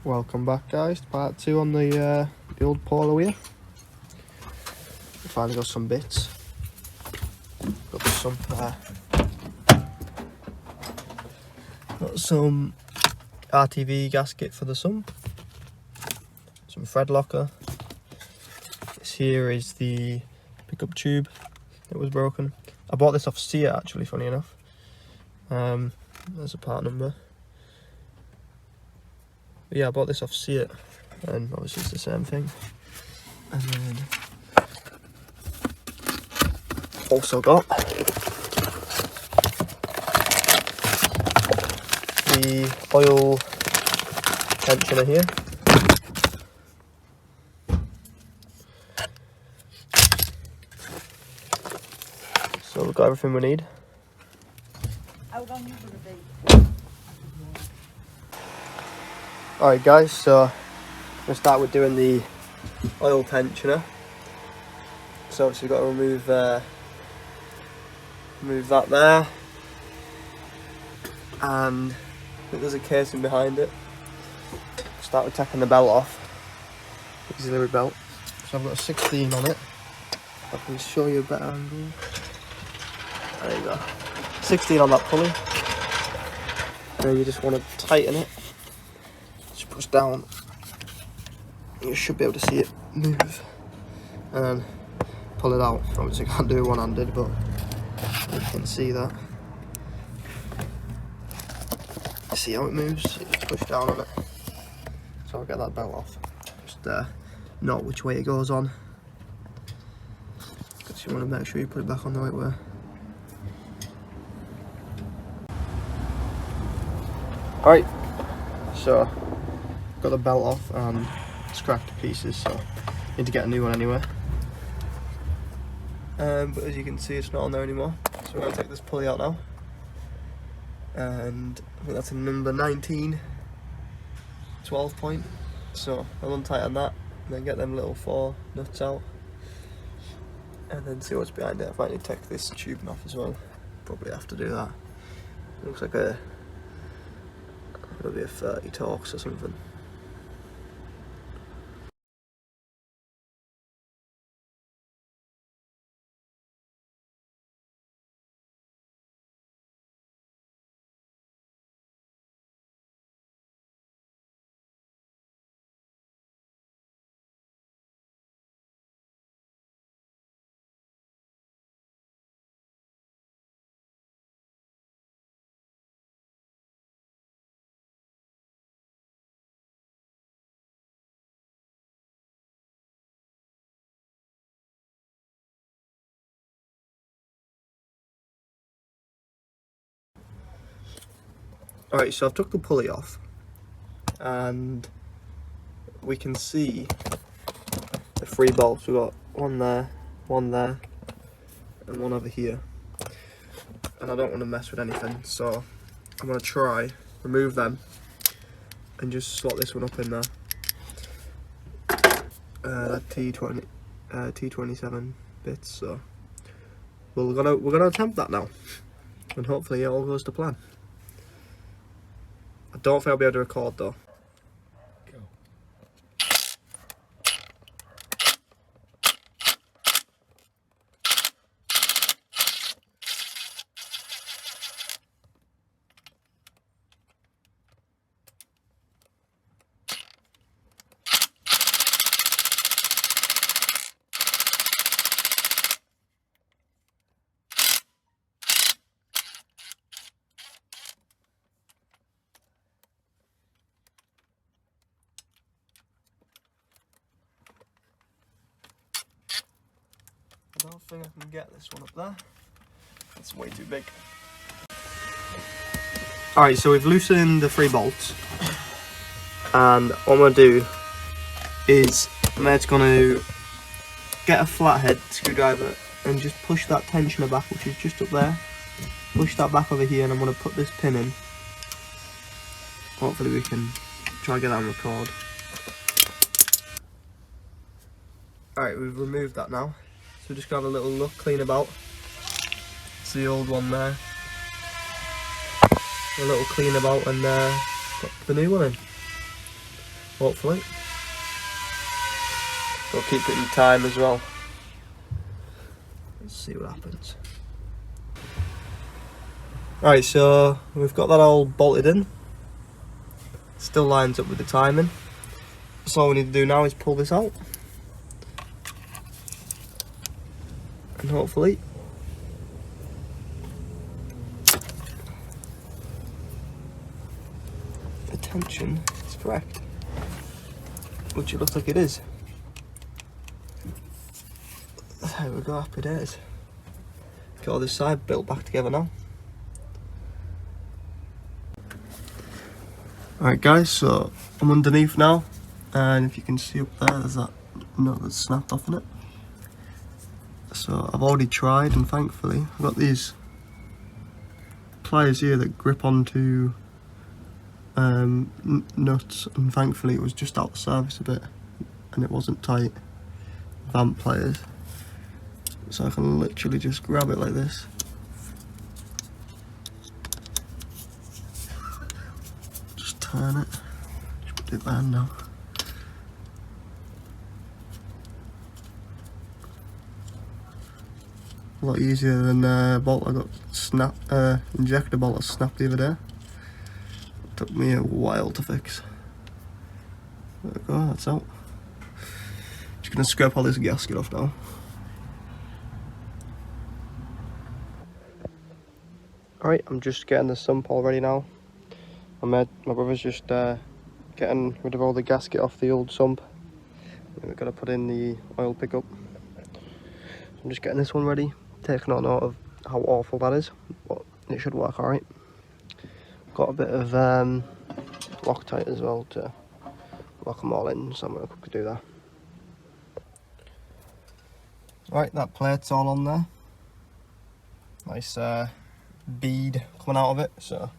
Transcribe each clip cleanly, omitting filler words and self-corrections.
Welcome back, guys, to part 2 on the old Polo here. We finally got some bits. Got the Sump there. Got some RTV gasket for the Sump. Some thread locker. This here is the pickup tube that was broken. I bought this off Seat actually, funny enough. There's a part number. But yeah, I bought this off Seat, and obviously it's the same thing. And then also got the oil tensioner here. So we've got everything we need. How long are you going to be? Alright guys, so I'm going to start with doing the oil tensioner. So obviously we've got to remove that there, and I think there's a casing behind it. Start with taking the belt off, auxiliary belt. So I've got a 16 on it. I can show you a better angle. There you go. 16 on that pulley. And then you just want to tighten it. Just push down. You should be able to see it move. And then pull it out. Obviously I can't do it one-handed, but you can see that. See how it moves? You just push down on it. So I'll get that belt off. Just note which way it goes on, because you want to make sure you put it back on the right way. Alright, so got the belt off and scrapped the pieces, so need to get a new one anyway. But as you can see, it's not on there anymore, so we're going to take this pulley out now. And I think that's a number 19 12 point, so I'll untighten that and then get them little 4 nuts out and then see what's behind it. I might need to take this tubing off as well, probably have to do that. It looks like it'll be a 30 Torx or something. Alright, so I've took the pulley off and we can see the 3 bolts. We've got one there, and one over here. And I don't want to mess with anything, so I'm going to try remove them and just slot this one up in there. That T27 bits, so we're gonna attempt that now, and hopefully it all goes to plan. I don't think I'll be able to record though. I don't think I can get this one up there. It's way too big. Alright, so we've loosened the 3 bolts. And what I'm going to do is mate's going to get a flathead screwdriver and just push that tensioner back, which is just up there. Push that back over here, and I'm going to put this pin in. Hopefully we can try and get that on record. Alright, we've removed that now. So just have a little look, clean about. It's the old one there. A little clean about and put the new one in. hopefully. We'll keep it in time as well. Let's see what happens. Right, so we've got that all bolted in. Still lines up with the timing. So all we need to do now is pull this out. And hopefully the tension is correct. Which it looks like it is. There we go, happy days. Got all this side built back together now. Alright guys, so I'm underneath now, and if you can see up there, there's that nut that's snapped off in it. So I've already tried, and thankfully I've got these pliers here that grip onto nuts, and thankfully it was just out the service a bit and it wasn't tight. Vamp pliers. So I can literally just grab it like this. Just turn it. Just put it there now. A lot easier than the bolt I got snapped, injector bolt I snapped the other day. Took me a while to fix. There we go, that's out. Just gonna scrape all this gasket off now. Alright, I'm just getting the sump all ready now. My brother's just getting rid of all the gasket off the old sump. We've got to put in the oil pickup. I'm just getting this one ready, taking on note of how awful that is, but it should work alright. Got a bit of Loctite as well to lock them all in, so I'm going to quickly do that. Right, that plate's all on there. Nice bead coming out of it, so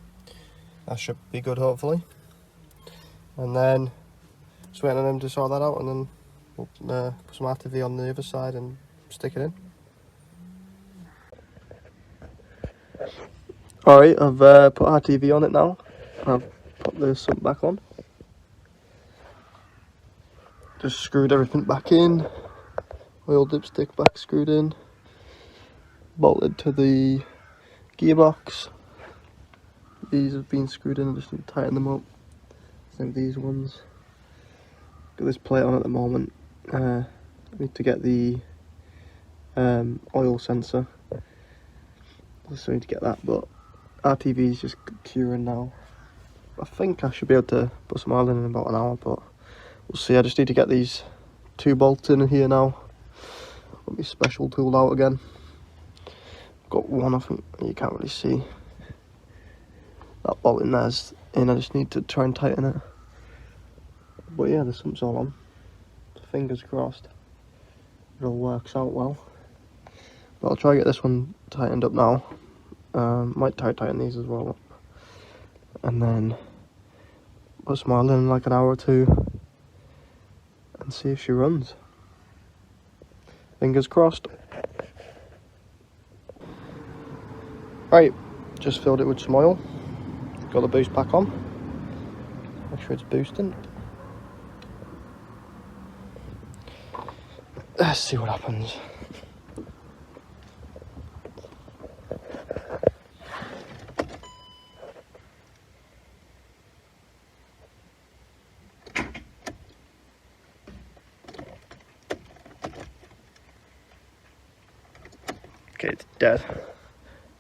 that should be good hopefully. And then just waiting on them to sort that out, and then we'll put some RTV on the other side and stick it in. Alright, I've put RTV on it now. I've put the sump back on. Just screwed everything back in. Oil dipstick back screwed in. Bolted to the gearbox. These have been screwed in, I just need to tighten them up. Same with these ones. Got this plate on at the moment. I need to get the oil sensor. So I need to get that, but RTV is just curing now. I think I should be able to put some oil in about an hour, but we'll see. I just need to get these two bolts in here now. Got my special tool out again. Got one, I think you can't really see. That bolt in there's in, I just need to try and tighten it. But yeah, the sump's all on. So fingers crossed it all works out well. But I'll try to get this one tightened up now. Might tighten these as well. And then put some oil in like an hour or two and see if she runs. Fingers crossed. Right, just filled it with some oil. Got the boost pack on. Make sure it's boosting. Let's see what happens. Okay, it's dead.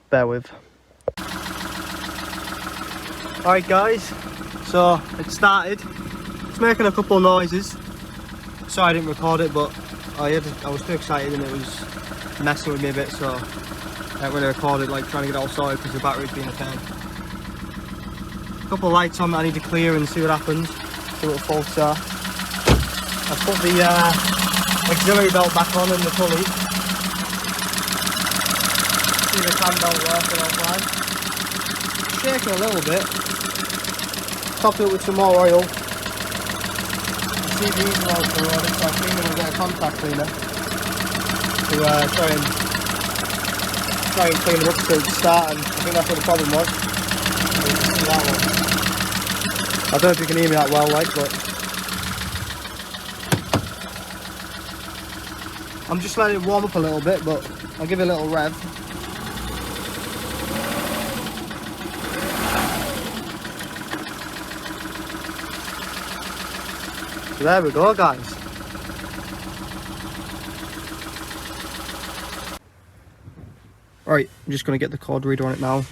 Bear with. Alright guys, so it started. It's making a couple of noises. Sorry I didn't record it, but I was too excited and it was messing with me a bit, so I didn't really record it, like trying to get it all sorted because the battery's been a pain. A couple of lights on that I need to clear and see what happens. See what the faults are. I put the auxiliary belt back on and the pulley. See the cam belt working all fine. Shaking a little bit. Top it with some more oil. See these are all corroded, so I think I'm going to get a contact cleaner to try and clean them up to start, and I think that's what the problem was. You can see that one. I don't know if you can hear me that well, like, but I'm just letting it warm up a little bit, but I'll give it a little rev. So there we go, guys. Right, I'm just going to get the cord reader on it now.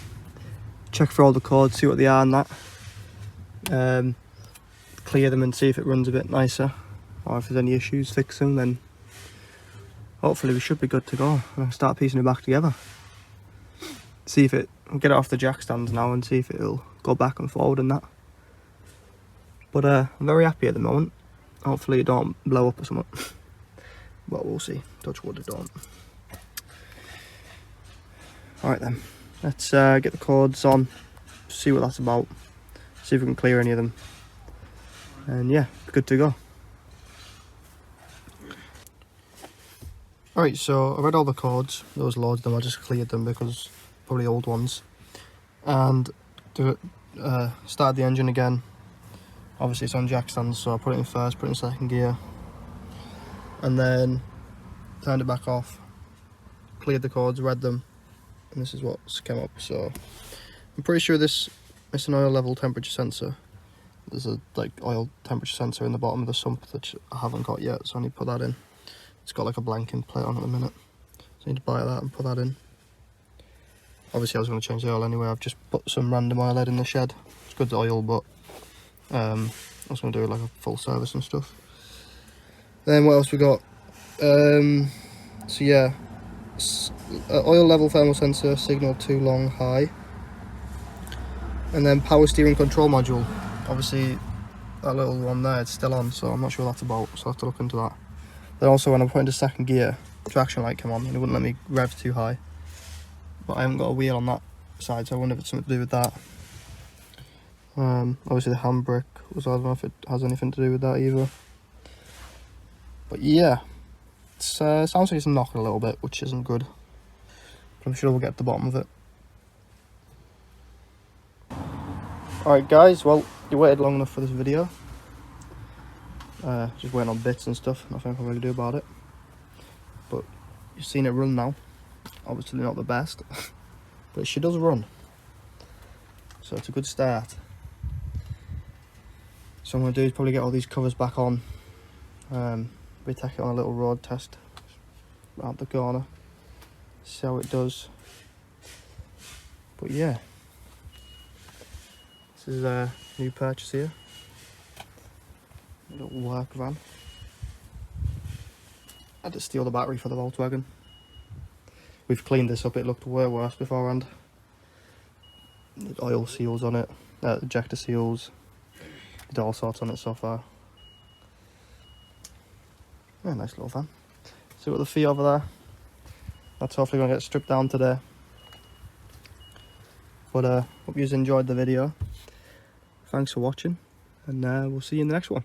Check for all the cords, see what they are and that. Clear them and see if it runs a bit nicer. Or if there's any issues, fix them, then hopefully we should be good to go. And I'll start piecing it back together. See if I'll get it off the jack stands now and see if it'll go back and forward and that. But I'm very happy at the moment. Hopefully it don't blow up or something. But we'll see. Touch wood it don't. Alright then, let's get the cords on, see what that's about, see if we can clear any of them, and yeah, good to go. Alright, so I read all the cords, there was loads of them, I just cleared them because probably old ones, and started the engine again. Obviously it's on jack stands, so I put it in first, put it in second gear, and then turned it back off, cleared the cords, read them. And this is what's come up. So I'm pretty sure it's an oil level temperature sensor. There's a like oil temperature sensor in the bottom of the sump that I haven't got yet, so I need to put that in. It's got like a blanking plate on at the minute, so I need to buy that and put that in. Obviously I was going to change the oil anyway. I've just put some random oil head in the shed. It's good oil, but I was going to do like a full service and stuff. Then what else we got? So yeah, oil level thermal sensor, signal 2 long high, and then power steering control module. Obviously that little one there, it's still on, so I'm not sure what that's about, so I'll have to look into that. Then also when I put into second gear, traction light came on and it wouldn't let me rev too high, but I haven't got a wheel on that side, so I wonder if it's something to do with that. Obviously the handbrake was, I don't know if it has anything to do with that either, but yeah, it sounds like it's knocking a little bit, which isn't good. But I'm sure we'll get to the bottom of it. Alright guys, well, you waited long enough for this video. Just waiting on bits and stuff, nothing I can really do about it. But you've seen it run now. Obviously not the best, but she does run. So it's a good start. So what I'm going to do is probably get all these covers back on. We take it on a little road test around the corner, see how it does. But yeah, this is a new purchase here, a little work van. I had to steal the battery for the Volkswagen. We've cleaned this up, it looked way worse beforehand. The oil seals on it, ejector seals, did all sorts on it so far. Yeah, nice little van. See what the fee over there. That's hopefully going to get stripped down today. But hope you enjoyed the video. Thanks for watching, and we'll see you in the next one.